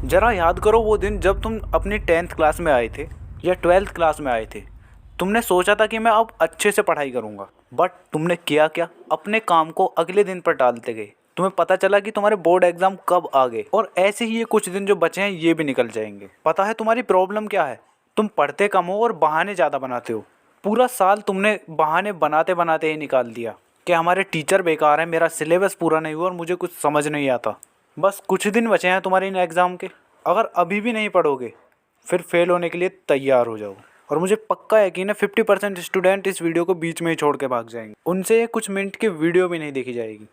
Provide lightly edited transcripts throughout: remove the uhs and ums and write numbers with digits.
ज़रा याद करो वो दिन जब तुम अपनी 10th क्लास में आए थे या 12th क्लास में आए थे। तुमने सोचा था कि मैं अब अच्छे से पढ़ाई करूँगा, बट तुमने किया क्या? अपने काम को अगले दिन पर टालते गए। तुम्हें पता चला कि तुम्हारे बोर्ड एग्ज़ाम कब आ गए, और ऐसे ही ये कुछ दिन जो बचे हैं ये भी निकल जाएंगे। पता है तुम्हारी प्रॉब्लम क्या है? तुम पढ़ते कम हो और बहाने ज़्यादा बनाते हो। पूरा साल तुमने बहाने बनाते बनाते ही निकाल दिया कि हमारे टीचर बेकार हैं, मेरा सिलेबस पूरा नहीं हुआ और मुझे कुछ समझ नहीं आता। बस कुछ दिन बचे हैं तुम्हारे इन एग्ज़ाम के। अगर अभी भी नहीं पढ़ोगे फिर फेल होने के लिए तैयार हो जाओ। और मुझे पक्का यकीन है 50% स्टूडेंट इस वीडियो को बीच में ही छोड़ के भाग जाएंगे। उनसे ये कुछ मिनट की वीडियो भी नहीं देखी जाएगी।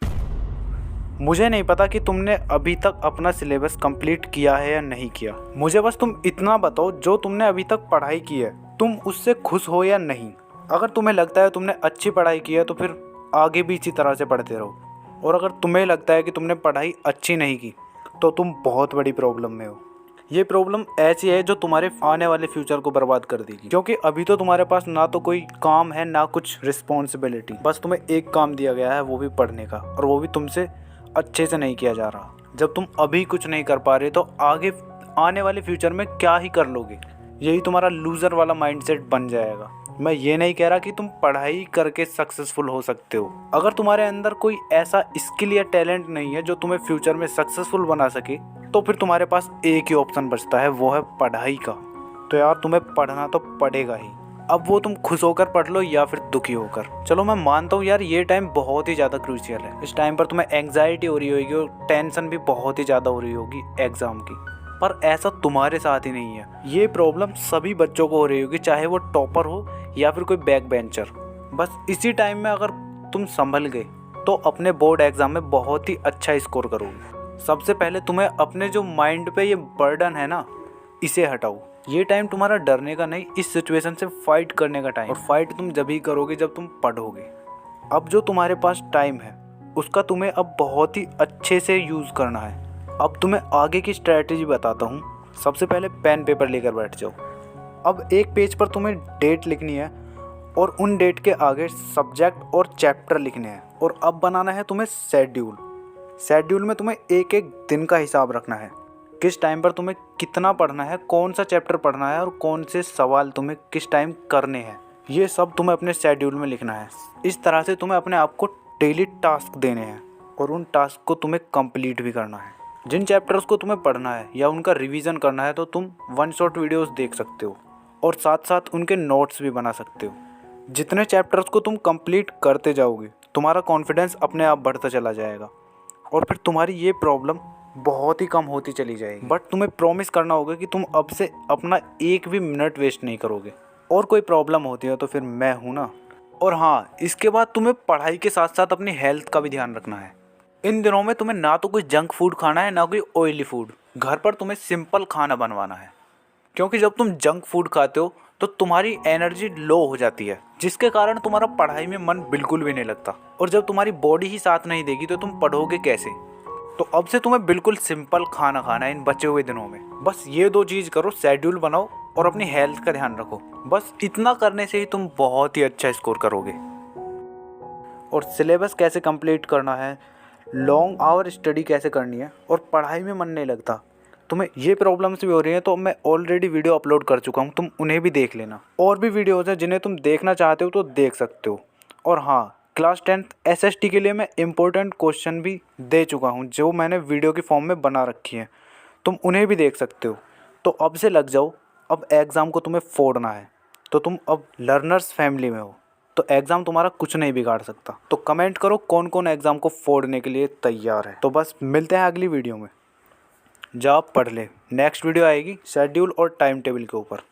मुझे नहीं पता कि तुमने अभी तक अपना सिलेबस कंप्लीट किया है या नहीं किया। मुझे बस तुम इतना बताओ, जो तुमने अभी तक पढ़ाई की है तुम उससे खुश हो या नहीं। अगर तुम्हें लगता है तुमने अच्छी पढ़ाई की है तो फिर आगे भी इसी तरह से पढ़ते रहो, और अगर तुम्हें लगता है कि तुमने पढ़ाई अच्छी नहीं की तो तुम बहुत बड़ी प्रॉब्लम में हो। ये प्रॉब्लम ऐसी है जो तुम्हारे आने वाले फ्यूचर को बर्बाद कर देगी, क्योंकि अभी तो तुम्हारे पास ना तो कोई काम है ना कुछ रिस्पॉन्सिबिलिटी। बस तुम्हें एक काम दिया गया है, वो भी पढ़ने का, और वो भी तुमसे अच्छे से नहीं किया जा रहा। जब तुम अभी कुछ नहीं कर पा रहे तो आगे आने वाले फ्यूचर में क्या ही कर लोगे? यही तुम्हारा लूज़र वाला माइंडसेट बन जाएगा। मैं ये नहीं कह रहा कि तुम पढ़ाई करके सक्सेसफुल हो सकते हो। अगर तुम्हारे अंदर कोई ऐसा स्किल या टैलेंट नहीं है जो तुम्हें फ्यूचर में सक्सेसफुल बना सके, तो फिर तुम्हारे पास एक ही ऑप्शन बचता है, वो है पढ़ाई का। तो यार तुम्हें पढ़ना तो पड़ेगा ही। अब वो तुम खुश होकर पढ़ लो या फिर दुखी होकर। चलो मैं मानता हूँ यार, ये टाइम बहुत ही ज़्यादा क्रूशियल है। इस टाइम पर तुम्हें एंग्जाइटी हो रही होगी और टेंशन भी बहुत ही ज़्यादा हो रही होगी एग्ज़ाम की। पर ऐसा तुम्हारे साथ ही नहीं है, ये प्रॉब्लम सभी बच्चों को हो रही होगी, चाहे वो टॉपर हो या फिर कोई बैक बेंचर। बस इसी टाइम में अगर तुम संभल गए तो अपने बोर्ड एग्ज़ाम में बहुत ही अच्छा स्कोर करोगे। सबसे पहले तुम्हें अपने जो माइंड पे ये बर्डन है ना, इसे हटाओ। ये टाइम तुम्हारा डरने का नहीं, इस सिचुएशन से फाइट करने का टाइम। और फाइट तुम जब ही करोगे जब तुम पढ़ोगे। अब जो तुम्हारे पास टाइम है उसका तुम्हें अब बहुत ही अच्छे से यूज़ करना है। अब तुम्हें आगे की स्ट्रैटेजी बताता हूँ। सबसे पहले पेन पेपर लेकर बैठ जाओ। अब एक पेज पर तुम्हें डेट लिखनी है और उन डेट के आगे सब्जेक्ट और चैप्टर लिखने हैं। और अब बनाना है तुम्हें शेड्यूल। शेड्यूल में तुम्हें एक एक दिन का हिसाब रखना है, किस टाइम पर तुम्हें कितना पढ़ना है, कौन सा चैप्टर पढ़ना है और कौन से सवाल तुम्हें किस टाइम करने हैं। ये सब तुम्हें अपने शेड्यूल में लिखना है। इस तरह से तुम्हें अपने आप को डेली टास्क देने हैं और उन टास्क को तुम्हें कंप्लीट भी करना है। जिन चैप्टर्स को तुम्हें पढ़ना है या उनका रिवीजन करना है तो तुम वन शॉट वीडियोस देख सकते हो और साथ साथ उनके नोट्स भी बना सकते हो। जितने चैप्टर्स को तुम कंप्लीट करते जाओगे तुम्हारा कॉन्फिडेंस अपने आप बढ़ता चला जाएगा और फिर तुम्हारी ये प्रॉब्लम बहुत ही कम होती चली जाएगी। बट तुम्हें प्रॉमिस करना होगा कि तुम अब से अपना एक भी मिनट वेस्ट नहीं करोगे। और कोई प्रॉब्लम होती है तो फिर मैं हूँ ना। और हाँ, इसके बाद तुम्हें पढ़ाई के साथ साथ अपनी हेल्थ का भी ध्यान रखना है। इन दिनों में तुम्हें ना तो कोई जंक फूड खाना है ना कोई ऑयली फूड। घर पर तुम्हें सिंपल खाना बनवाना है, क्योंकि जब तुम जंक फूड खाते हो तो तुम्हारी एनर्जी लो हो जाती है, जिसके कारण तुम्हारा पढ़ाई में मन बिल्कुल भी नहीं लगता। और जब तुम्हारी बॉडी ही साथ नहीं देगी तो तुम पढ़ोगे कैसे? तो अब से तुम्हें बिल्कुल सिंपल खाना खाना है इन बचे हुए दिनों में। बस ये दो चीज़ करो, शेड्यूल बनाओ और अपनी हेल्थ का ध्यान रखो। बस इतना करने से ही तुम बहुत ही अच्छा स्कोर करोगे। और सिलेबस कैसे कंप्लीट करना है, लॉन्ग आवर स्टडी कैसे करनी है और पढ़ाई में मन नहीं लगता, तुम्हें ये प्रॉब्लम्स भी हो रही हैं तो मैं ऑलरेडी वीडियो अपलोड कर चुका हूँ, तुम उन्हें भी देख लेना। और भी वीडियोज़ हैं जिन्हें तुम देखना चाहते हो तो देख सकते हो। और हाँ, क्लास 10th SST के लिए मैं इम्पोर्टेंट क्वेश्चन भी दे चुका हूँ जो मैंने वीडियो की फॉर्म में बना रखी है, तुम उन्हें भी देख सकते हो। तो अब से लग जाओ, अब एग्ज़ाम को तुम्हें फोड़ना है। तो तुम अब लर्नर्स फैमिली में हो तो एग्ज़ाम तुम्हारा कुछ नहीं बिगाड़ सकता। तो कमेंट करो कौन कौन एग्ज़ाम को फोड़ने के लिए तैयार है। तो बस मिलते हैं अगली वीडियो में। जा पढ़ ले, नेक्स्ट वीडियो आएगी शेड्यूल और टाइम टेबल के ऊपर।